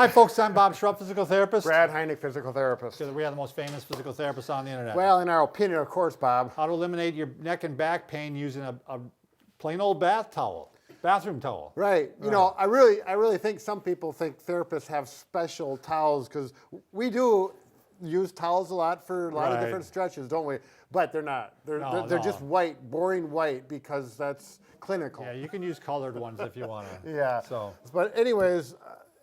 Hi, folks. I'm Bob Schrupp, physical therapist. Brad Heineck, physical therapist. Because we are the most famous physical therapists on the internet. Well, in our opinion, of course, Bob. How to eliminate your neck and back pain using a plain old bathroom towel. Right. You know, I really think some people think therapists have special towels because we do use towels a lot for a lot of different stretches, don't we? But they're not. They're just white, boring white, because that's clinical. Yeah, you can use colored ones if you want to. Yeah. So, but anyways,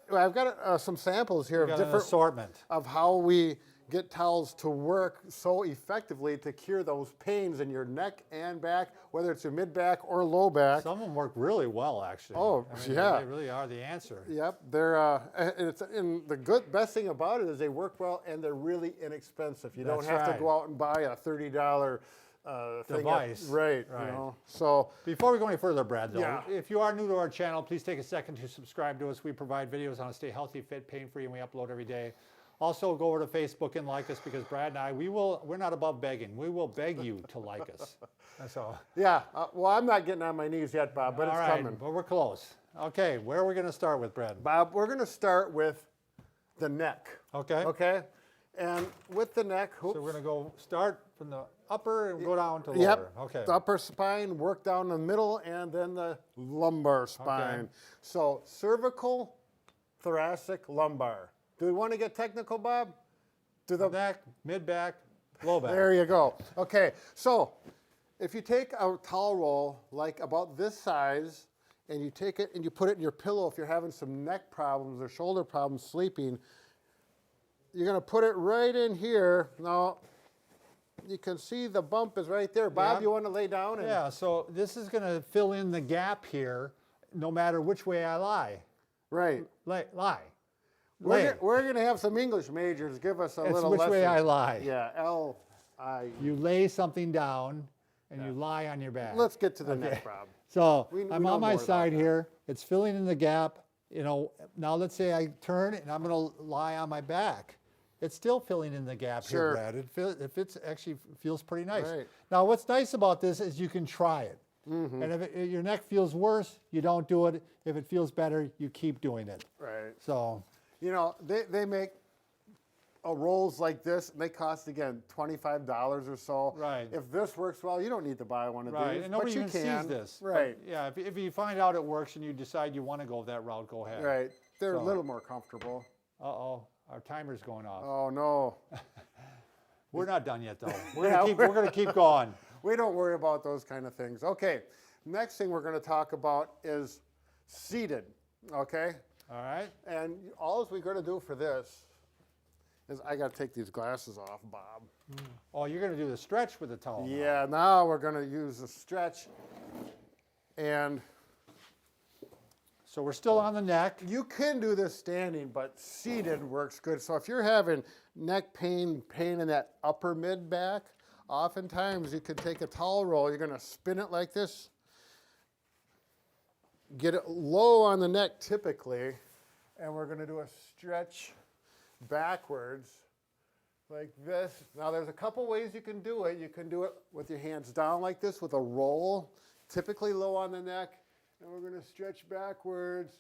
I've got some samples here of different assortment of how we get towels to work so effectively to cure those pains in your neck and back, whether it's your mid back or low back. Some of them work really well, actually. Oh, I mean, yeah. They really are the answer. Yep, and the best thing about it is they work well and they're really inexpensive. You don't have to go out and buy a $30 device. Right. You know? So before we go any further, Brad, though, if you are new to our channel, please take a second to subscribe to us. We provide videos on how to stay healthy, fit, pain-free, and we upload every day. Also, go over to Facebook and like us, because Brad and I, we're not above begging. We will beg you to like us. That's all. Yeah. Well, I'm not getting on my knees yet, Bob, but it's coming. But we're close. Okay, where are we going to start with, Brad? Bob, we're going to start with the neck. Okay. Okay. And with the neck, so we're going to go start from the upper and go down to lower. Yep. Okay. The upper spine, work down the middle, and then the lumbar spine. Okay. So cervical, thoracic, lumbar. Do we want to get technical, Bob? Neck, mid-back, low back. There you go. Okay, so if you take a towel roll like about this size, and you take it and you put it in your pillow if you're having some neck problems or shoulder problems sleeping, you're going to put it right in here. Now, you can see the bump is right there. Bob, you want to lay down? Yeah, so this is going to fill in the gap here no matter which way I lie. Right. Lie. We're going to have some English majors give us a little which lesson. way I lie. Yeah, L-I. You lay something down and you lie on your back. Let's get to the neck, Bob. So we I'm on my side here. It's filling in the gap. You know, now let's say I turn and I'm going to lie on my back. It's still filling in the gap here, Brad. It actually feels pretty nice. Right. Now, what's nice about this is you can try it. Mm-hmm. And if your neck feels worse, you don't do it. If it feels better, you keep doing it. Right. So, you know, they make rolls like this, and they cost, again, $25 or so. Right. If this works well, you don't need to buy one of these. Right, and nobody but you even can. sees this. Right. But yeah, if you find out it works and you decide you want to go that route, go ahead. Right. They're a little more comfortable. Uh-oh, our timer's going off. Oh, no. We're not done yet, though. We're going to keep going. We don't worry about those kind of things. Okay, next thing we're going to talk about is seated, okay? All right. And all we're going to do for this is I got to take these glasses off, Bob. Oh, you're going to do the stretch with the towel. Yeah, now we're going to use the stretch. And so we're still on the neck. you can do this standing, but seated works good. So if you're having neck pain in that upper mid back, oftentimes you can take a towel roll, you're going to spin it like this, get it low on the neck typically, and we're going to do a stretch backwards like this. Now there's a couple ways you can do it. You can do it with your hands down like this with a roll, typically low on the neck, and we're going to stretch backwards.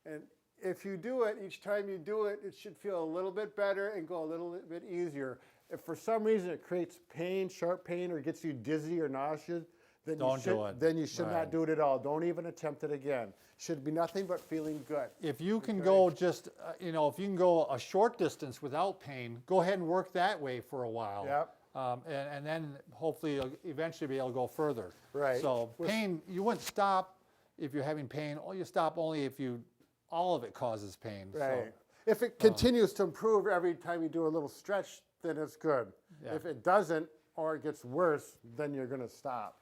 And if you do it, each time you do it, it should feel a little bit better and go a little bit easier. If for some reason it creates pain, sharp pain, or gets you dizzy or nauseous, then you should not do it at all. Don't even attempt it again. Should be nothing but feeling good. If you can go just, if you can go a short distance without pain, go ahead and work that way for a while. Yep. And then hopefully you'll eventually be able to go further. Right. So pain, you wouldn't stop if you're having pain. You stop only if all of it causes pain. Right. So, if it continues to improve every time you do a little stretch, then it's good. Yeah. If it doesn't or it gets worse, then you're going to stop.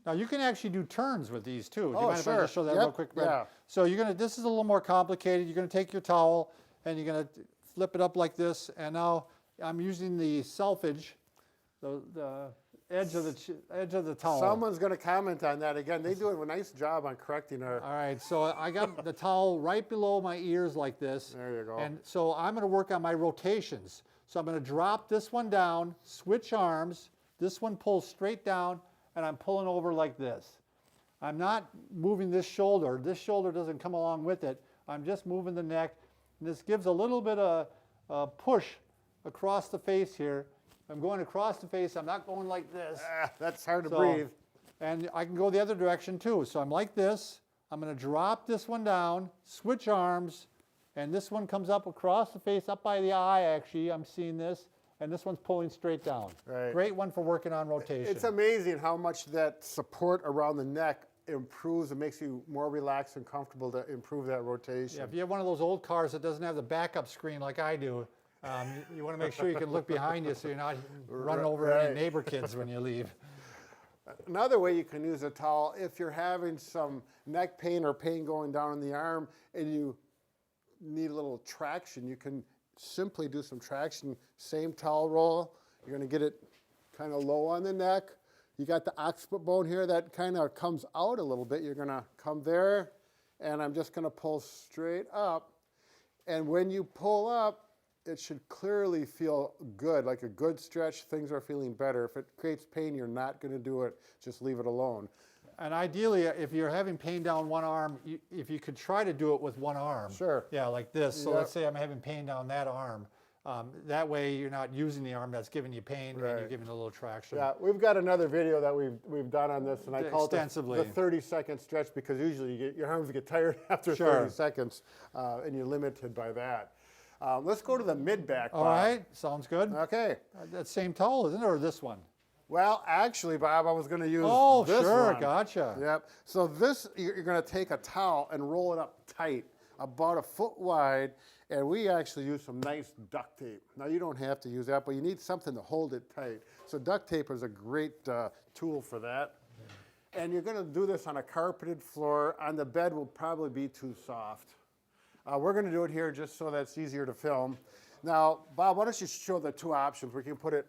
Now you can actually do turns with these too. Do you Oh, mind if I just show that Yep. real quick? Yeah. So this is a little more complicated. You're gonna take your towel and you're gonna flip it up like this. And now I'm using the selfage, the edge of the towel. Someone's going to comment on that again. They do a nice job on correcting her. All right, so I got the towel right below my ears like this. There you go. And so I'm gonna work on my rotations. So I'm gonna drop this one down, switch arms. This one pulls straight down, and I'm pulling over like this. I'm not moving this shoulder. This shoulder doesn't come along with it. I'm just moving the neck. And this gives a little bit of push across the face here. I'm going across the face. I'm not going like this. That's hard to breathe. And I can go the other direction too. So I'm like this. I'm going to drop this one down, switch arms, and this one comes up across the face, up by the eye actually. I'm seeing this. And this one's pulling straight down. Right. Great one for working on rotation. It's amazing how much that support around the neck improves and makes you more relaxed and comfortable to improve that rotation. Yeah, if you have one of those old cars that doesn't have the backup screen like I do, you want to make sure you can look behind you so you're not running over any neighbor kids when you leave. Another way you can use a towel, if you're having some neck pain or pain going down in the arm and you need a little traction, you can simply do some traction. Same towel roll. You're going to get it kind of low on the neck. You got the occiput bone here that kind of comes out a little bit. You're going to come there, and I'm just going to pull straight up. And when you pull up, it should clearly feel good, like a good stretch. Things are feeling better. If it creates pain, you're not going to do it. Just leave it alone. And ideally, if you're having pain down one arm, if you could try to do it with one arm. Sure. Yeah, like this. So let's say I'm having pain down that arm. That way you're not using the arm that's giving you pain and you're giving it a little traction. Yeah, we've got another video that we've done on this, and I call it the 30-second stretch, because usually your arms get tired after 30 seconds, and you're limited by that. Let's go to the mid-back. All right, sounds good. Okay. That same towel, isn't it, or this one? Well, actually, Bob, I was going to use this one. Gotcha. Yep. So this, you're going to take a towel and roll it up tight, about 1 foot wide, and we actually use some nice duct tape. Now, you don't have to use that, but you need something to hold it tight. So duct tape is a great tool for that. And you're going to do this on a carpeted floor. On the bed will probably be too soft. We're going to do it here just so that's easier to film. Now, Bob, why don't you show the two options? We can put it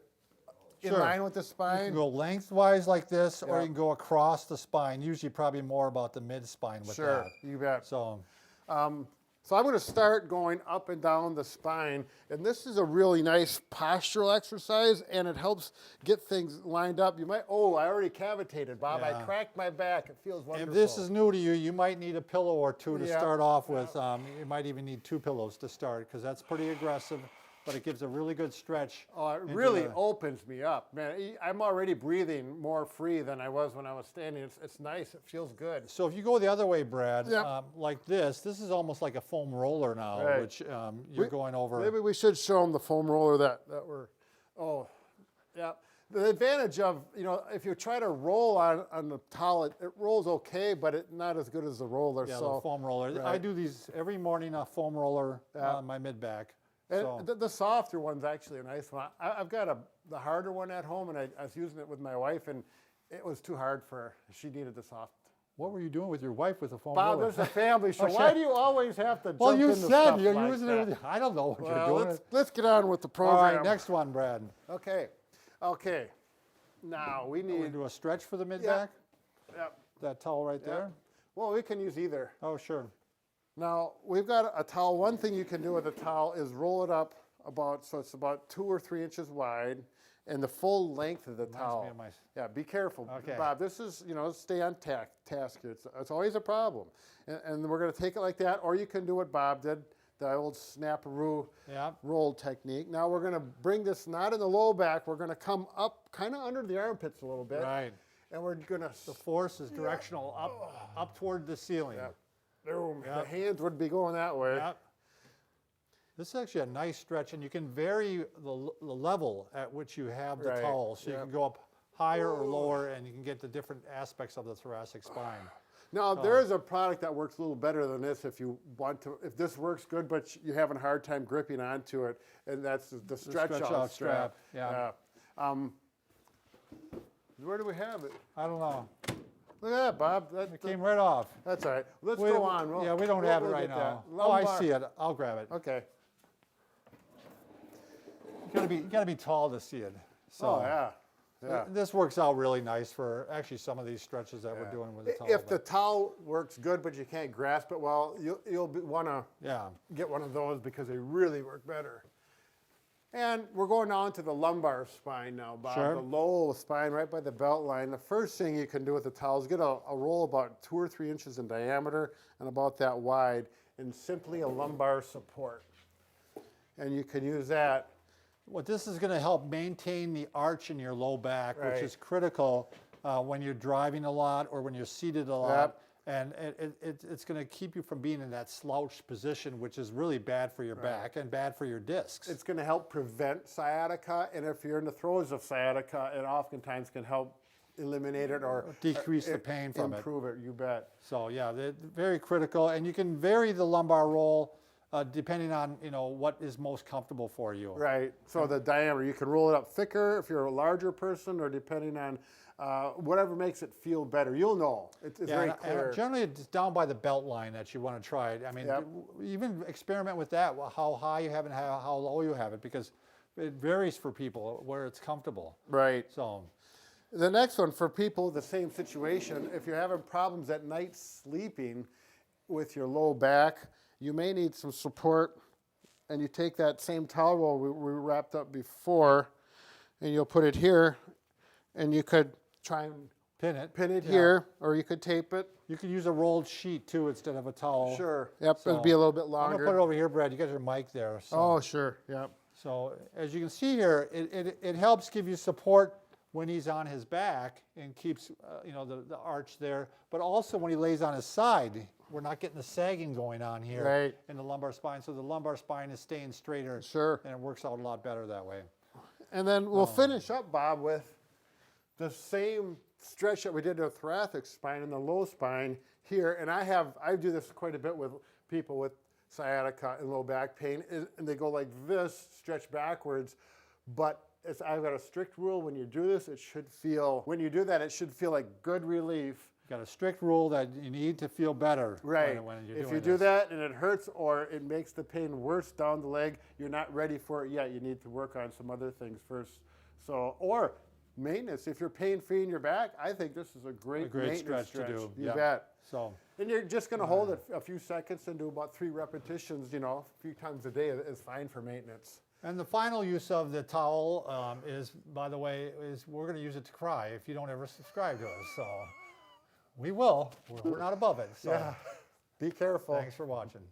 in line with the spine. You can go lengthwise like this, or you can go across the spine. Usually probably more about the mid-spine with that. Sure, you bet. So I'm going to start going up and down the spine, and this is a really nice postural exercise, and it helps get things lined up. You might, I already cavitated, Bob. I cracked my back. It feels wonderful. If this is new to you, you might need a pillow or two to start off with. You might even need 2 pillows to start, because that's pretty aggressive, but it gives a really good stretch. Oh, it really opens me up, man. I'm already breathing more free than I was when I was standing. It's nice. It feels good. So if you go the other way, Brad, like this is almost like a foam roller now, which you're going over. Maybe we should show them the foam roller that we're, The advantage of, if you try to roll on the towel, it rolls okay, but it's not as good as the roller. Yeah, the foam roller. I do these every morning, a foam roller on my mid-back. And the softer one's actually a nice one. I've got the harder one at home, and I was using it with my wife, and it was too hard for her. She needed the soft. What were you doing with your wife with a foam roller? Bob, there's a family show. Why do you always have to jump into stuff like that? Well, you said you're using it. I don't know what you're doing. Let's get on with the program. All right, next one, Brad. Okay. Now we need to do a stretch for the mid-back? Yep. That towel right there? Well, we can use either. Oh, sure. Now, we've got a towel. One thing you can do with a towel is roll it up so it's about 2 or 3 inches wide, and the full length of the towel. Yeah, be careful. Okay. Bob, this is, stay on task here. It's always a problem. And we're going to take it like that, or you can do what Bob did, the old snap-a-roo roll technique. Now we're going to bring this not in the low back. We're going to come up kind of under the armpits a little bit. Right. And we're going to... The force is directional up toward the ceiling. Boom. The hands would be going that way. This is actually a nice stretch, and you can vary the level at which you have the towel. So you can go up higher or lower, and you can get the different aspects of the thoracic spine. Now, there is a product that works a little better than this if you want to. If this works good, but you're having a hard time gripping onto it, and that's the stretch out strap. Yeah. Where do we have it? I don't know. Look at that, Bob. It came right off. That's all right. Let's go on. We don't have it right now. Oh, I see it. I'll grab it. Okay. You gotta be tall to see it. So this works out really nice for actually some of these stretches that we're doing with the towel. If the towel works good, but you can't grasp it well, you'll want to get one of those because they really work better. And we're going on to the lumbar spine now, Bob. Sure. The low spine right by the belt line. The first thing you can do with the towel is get a roll about 2 or 3 inches in diameter and about that wide. and simply a lumbar support. And you can use that. What this is going to help maintain the arch in your low back, which Right. is critical when you're driving a lot or when you're seated a lot. And it's going to keep you from being in that slouched position, which is really bad for your back and bad for your discs. It's going to help prevent sciatica, and if you're in the throes of sciatica, it oftentimes can help eliminate it or decrease the pain from it. Improve it, you bet. So yeah, they're very critical, and you can vary the lumbar roll depending on what is most comfortable for you. Right. So the diameter, you can roll it up thicker if you're a larger person, or depending on whatever makes it feel better. You'll know. It's very clear. And generally, it's down by the belt line that you want to try it. I mean, even experiment with that, how high you have it and how low you have it, because it varies for people where it's comfortable. Right. So the next one, for people the same situation, if you're having problems at night sleeping with your low back, you may need some support, and you take that same towel roll we wrapped up before, and you'll put it here, and you could try and pin it here, or you could tape it. You could use a rolled sheet too instead of a towel. Sure. Yep, it'll be a little bit longer. I'm gonna put it over here, Brad. You got your mic there. So. Oh, sure. Yep. So as you can see here, it helps give you support when he's on his back and keeps the arch there, but also when he lays on his side, we're not getting the sagging going on here in the lumbar spine. So the lumbar spine is staying straighter. Sure. And it works out a lot better that way. And then we'll finish up, Bob, with the same stretch that we did to the thoracic spine and the low spine here. And I do this quite a bit with people with sciatica and low back pain, and they go like this, stretch backwards. But I've got a strict rule: when you do this, it should feel like good relief. Got a strict rule that you need to feel better. Right. When you're if doing you do this. that and it hurts or it makes the pain worse down the leg, you're not ready for it yet. You need to work on some other things first. So, or maintenance. If you're pain-free in your back, I think this is a great stretch to do. You bet. So. And you're just going to hold it a few seconds and do about 3 repetitions. A few times a day is fine for maintenance. And the final use of the towel is, by the way, we're going to use it to cry if you don't ever subscribe to us. So we will. We're not above it. So Yeah. Be careful. Thanks for watching.